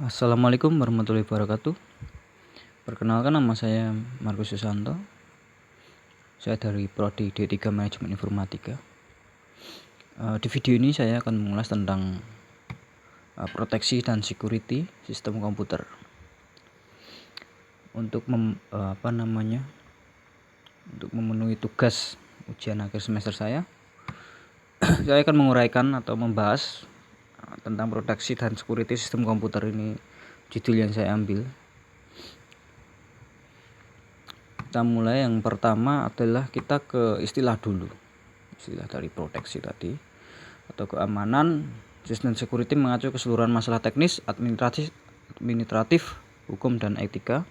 Assalamualaikum warahmatullahi wabarakatuh. Perkenalkan, nama saya Markus Susanto. Saya dari Prodi D3 Manajemen Informatika. Di video ini saya akan mengulas tentang proteksi dan security sistem komputer. Untuk memenuhi tugas ujian akhir semester saya akan menguraikan atau membahas tentang proteksi dan security sistem komputer. Ini judul yang saya ambil. Kita mulai, yang pertama adalah kita ke istilah dulu. Istilah dari proteksi tadi atau keamanan. Sistem security mengacu keseluruhan masalah teknis, administratif, hukum, dan etika.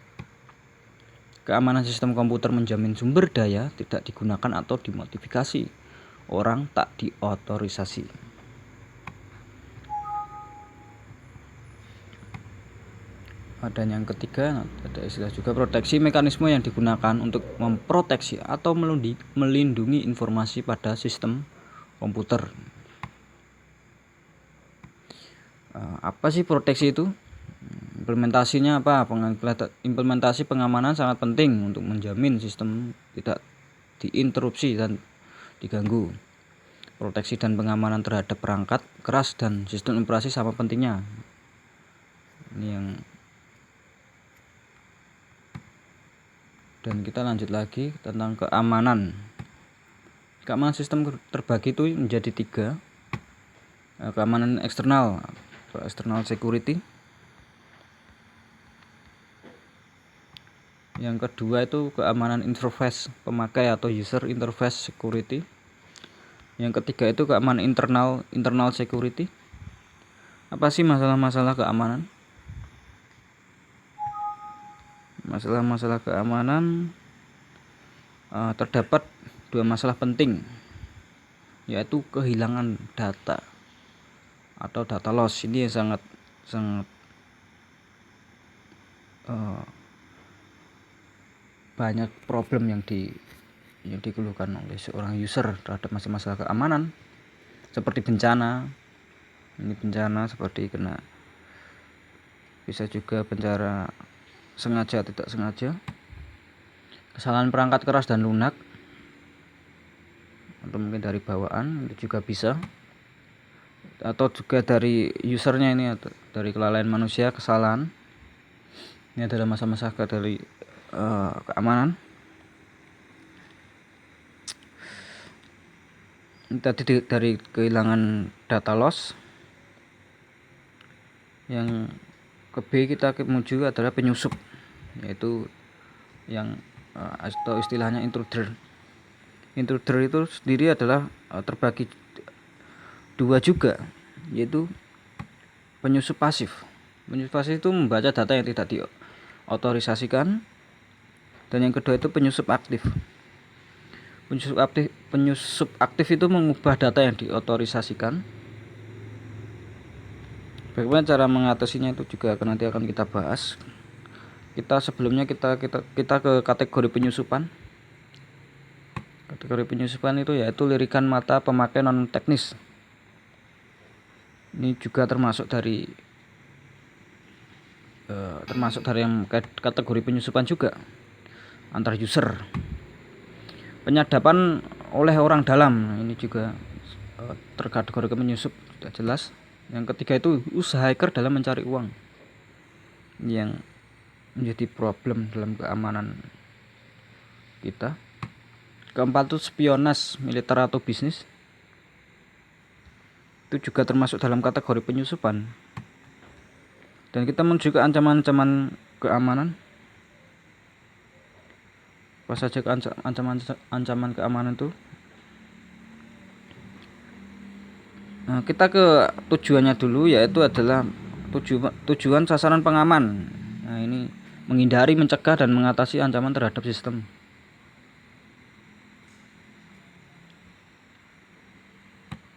Keamanan sistem komputer menjamin sumber daya tidak digunakan atau dimodifikasi orang tak diotorisasi. Dan yang ketiga, ada istilah juga proteksi, mekanisme yang digunakan untuk memproteksi atau melindungi informasi pada sistem komputer. Apa sih proteksi itu? Implementasinya apa? Implementasi pengamanan sangat penting untuk menjamin sistem tidak diinterupsi dan diganggu. Proteksi dan pengamanan terhadap perangkat keras dan sistem operasi sama pentingnya. Ini yang. Dan kita lanjut lagi tentang keamanan. Keamanan sistem terbagi itu menjadi 3. Keamanan eksternal atau external security. Yang kedua itu keamanan interface pemakai atau user interface security. Yang ketiga itu keamanan internal security. Apa sih masalah-masalah keamanan? Masalah-masalah keamanan terdapat 2 masalah penting, yaitu kehilangan data atau data loss. Ini yang sangat banyak problem yang dikeluhkan oleh seorang user terhadap masalah keamanan, seperti bencana. Ini bencana seperti bisa juga bencana sengaja tidak sengaja, kesalahan perangkat keras dan lunak, atau mungkin dari bawaan, itu juga bisa, atau juga dari usernya, ini dari kelalaian manusia, kesalahan. Ini adalah masalah dari keamanan. Ini tadi dari kehilangan data loss. Yang ke B kita menuju adalah penyusup, yaitu yang atau istilahnya intruder. Intruder itu sendiri adalah terbagi 2 juga, yaitu penyusup pasif. Penyusup pasif itu membaca data yang tidak diotorisasikan, dan yang kedua itu penyusup aktif. Penyusup aktif itu mengubah data yang diotorisasikan. Bagaimana cara mengatasinya itu juga nanti akan kita bahas. Sebelumnya kita ke kategori penyusupan. Kategori penyusupan itu yaitu lirikan mata pemakai non teknis. Ini juga termasuk dari yang kategori penyusupan juga antar user. Penyadapan oleh orang dalam, ini juga terkategori penyusup, sudah jelas. Yang ketiga itu usaha hacker dalam mencari uang, yang menjadi problem dalam keamanan kita. Keempat itu spionase militer atau bisnis, itu juga termasuk dalam kategori penyusupan. Dan kita menuju ke ancaman-ancaman keamanan. Apa saja ancaman keamanan itu? Nah, kita ke tujuannya dulu, yaitu adalah tujuan sasaran pengaman. Nah, ini menghindari, mencegah, dan mengatasi ancaman terhadap sistem.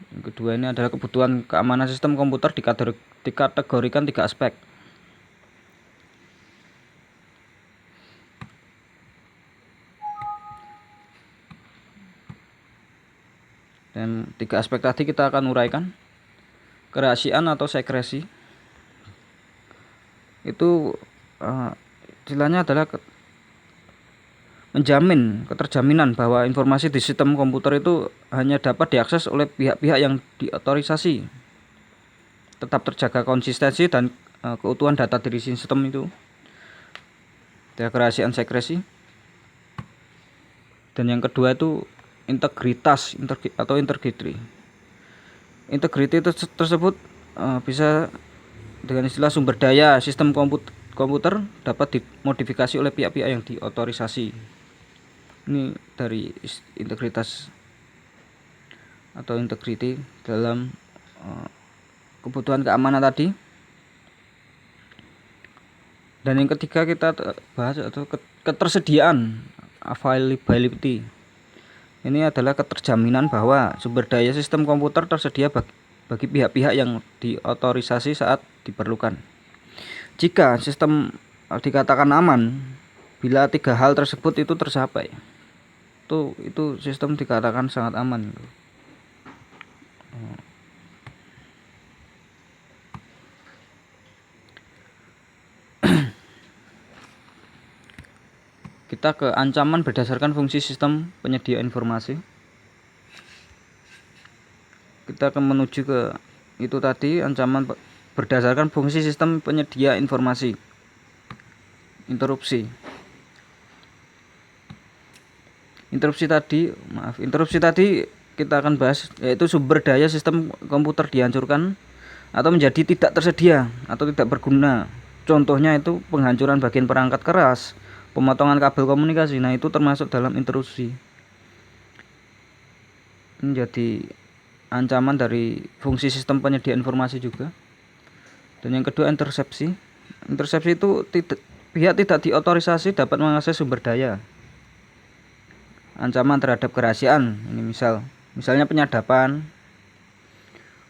Yang kedua ini adalah kebutuhan keamanan sistem komputer dikategorikan 3 aspek. Dan 3 aspek tadi kita akan uraikan. Kerahasiaan atau sekresi, itu istilahnya adalah menjamin keterjaminan bahwa informasi di sistem komputer itu hanya dapat diakses oleh pihak-pihak yang diotorisasi, tetap terjaga konsistensi dan keutuhan data dari sistem itu, kerahasiaan sekresi. Dan yang kedua itu integritas atau integrity. Integrity tersebut bisa dengan istilah sumber daya sistem komputer dapat dimodifikasi oleh pihak-pihak yang diotorisasi. Ini dari integritas atau integrity dalam kebutuhan keamanan tadi. Dan yang ketiga kita bahas atau ketersediaan availability. Ini adalah keterjaminan bahwa sumber daya sistem komputer tersedia bagi pihak-pihak yang diotorisasi saat diperlukan. Jika sistem dikatakan aman bila 3 hal tersebut itu tercapai, itu sistem dikatakan sangat aman. Kita ke ancaman berdasarkan fungsi sistem penyedia informasi. Kita akan menuju ke itu tadi, ancaman berdasarkan fungsi sistem penyedia informasi. Interupsi tadi kita akan bahas, yaitu sumber daya sistem komputer dihancurkan atau menjadi tidak tersedia atau tidak berguna. Contohnya itu penghancuran bagian perangkat keras, pemotongan kabel komunikasi. Nah, itu termasuk dalam interupsi. Menjadi ancaman dari fungsi sistem penyedia informasi juga. Dan yang kedua intersepsi. Intersepsi itu pihak tidak diotorisasi dapat mengakses sumber daya. Ancaman terhadap kerahasiaan. Ini misalnya penyadapan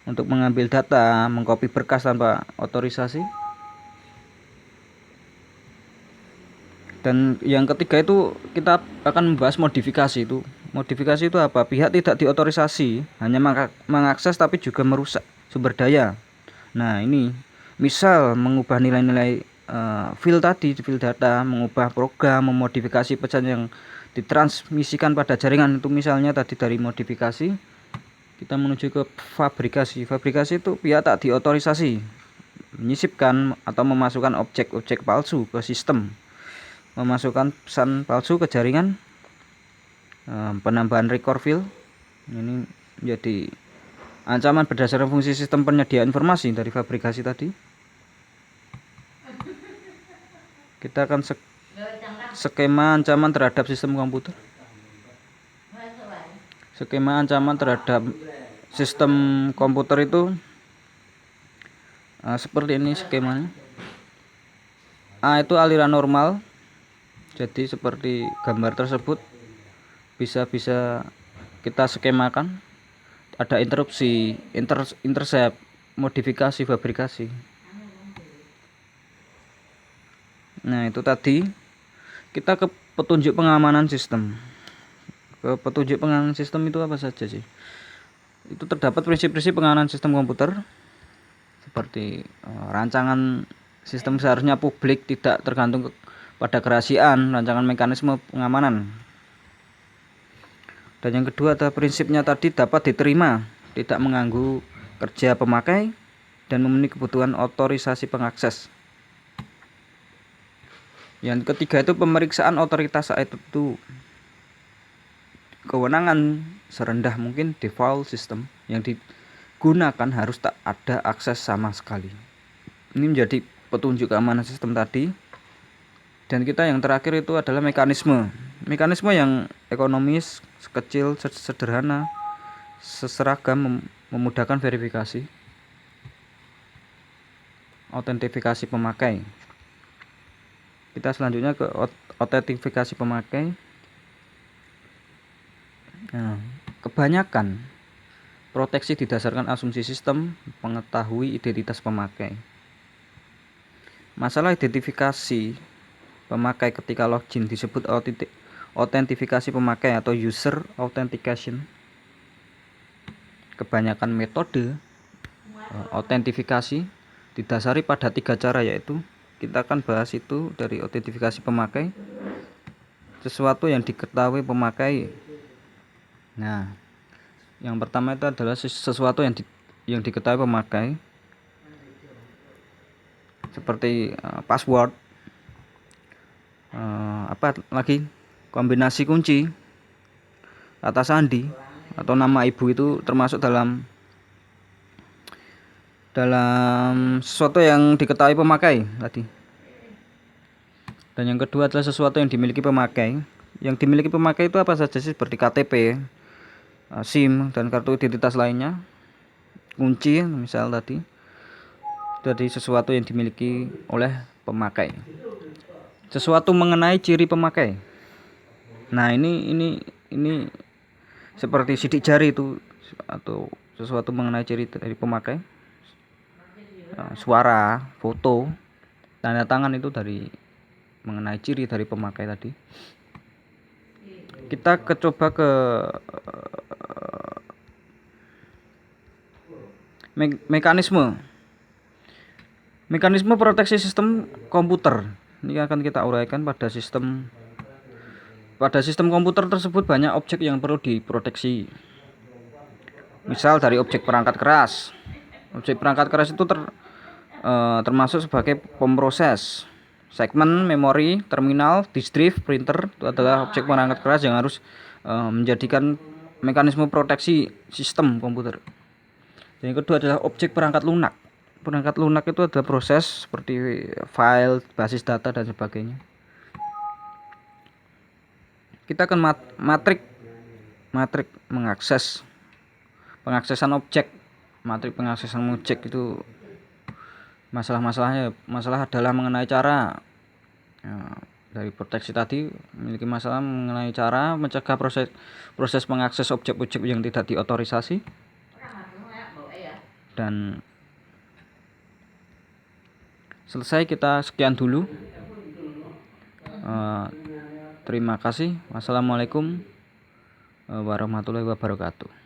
untuk mengambil data, mengcopy berkas tanpa otorisasi. Dan yang ketiga itu kita akan membahas modifikasi itu. Modifikasi itu apa? Pihak tidak diotorisasi hanya mengakses tapi juga merusak sumber daya. Nah, ini misal mengubah nilai-nilai file data, mengubah program, memodifikasi pesan yang ditransmisikan pada jaringan. Itu misalnya tadi dari modifikasi. Kita menuju ke fabrikasi. Fabrikasi itu pihak tak diotorisasi menyisipkan atau memasukkan objek-objek palsu ke sistem, memasukkan pesan palsu ke jaringan, penambahan record file. Ini menjadi ancaman berdasarkan fungsi sistem penyedia informasi dari fabrikasi tadi. Kita akan skema ancaman terhadap sistem komputer. Skema ancaman terhadap sistem komputer itu seperti ini skemanya. A itu aliran normal. Jadi seperti gambar tersebut bisa kita skemakan. Ada interupsi, intercept, modifikasi, fabrikasi. Nah, itu tadi kita ke petunjuk pengamanan sistem. Ke petunjuk pengamanan sistem itu apa saja sih? Itu terdapat prinsip-prinsip pengamanan sistem komputer seperti rancangan sistem seharusnya publik, tidak tergantung pada kerahasiaan, rancangan mekanisme pengamanan. Dan yang kedua adalah prinsipnya tadi dapat diterima, tidak mengganggu kerja pemakai dan memenuhi kebutuhan otorisasi pengakses. Yang ketiga itu pemeriksaan otoritas saat itu. Kewenangan serendah mungkin default system yang digunakan harus tak ada akses sama sekali. Ini menjadi petunjuk keamanan sistem tadi. Dan kita yang terakhir itu adalah mekanisme yang ekonomis, kecil, sederhana, seseragam, memudahkan verifikasi, autentifikasi pemakai. Kita selanjutnya ke autentifikasi pemakai. Nah, kebanyakan proteksi didasarkan asumsi sistem mengetahui identitas pemakai. Masalah identifikasi pemakai ketika login disebut autentifikasi pemakai atau user authentication. Kebanyakan metode autentifikasi didasari pada 3 cara, yaitu kita akan bahas itu dari autentifikasi pemakai, sesuatu yang diketahui pemakai. Nah, yang pertama itu adalah sesuatu yang diketahui pemakai, seperti password, apa lagi, kombinasi kunci, kata sandi, atau nama ibu, itu termasuk dalam sesuatu yang diketahui pemakai tadi. Dan yang kedua adalah sesuatu yang dimiliki pemakai. Yang dimiliki pemakai itu apa saja sih? Seperti KTP, SIM, dan kartu identitas lainnya. Kunci misal tadi. Jadi sesuatu yang dimiliki oleh pemakai. Sesuatu mengenai ciri pemakai. Nah, ini seperti sidik jari itu, atau sesuatu mengenai ciri dari pemakai. Suara, foto, tanda tangan, itu dari mengenai ciri dari pemakai tadi. Kita coba ke mekanisme proteksi sistem komputer. Ini akan kita uraikan pada sistem komputer tersebut banyak objek yang perlu diproteksi. Misal dari objek perangkat keras. Objek perangkat keras itu termasuk sebagai pemroses, segmen, memori, terminal, disk drive, printer. Itu adalah objek perangkat keras yang harus menjadikan mekanisme proteksi sistem komputer. Dan yang kedua adalah objek perangkat lunak. Perangkat lunak itu adalah proses seperti file, basis data, dan sebagainya. Kita akan matrik pengaksesan objek. Matrik pengaksesan objek itu masalah adalah mengenai cara, dari proteksi tadi memiliki masalah mengenai cara mencegah proses mengakses objek-objek yang tidak diotorisasi. Dan selesai, kita sekian dulu. Terima kasih. Wassalamualaikum warahmatullahi wabarakatuh.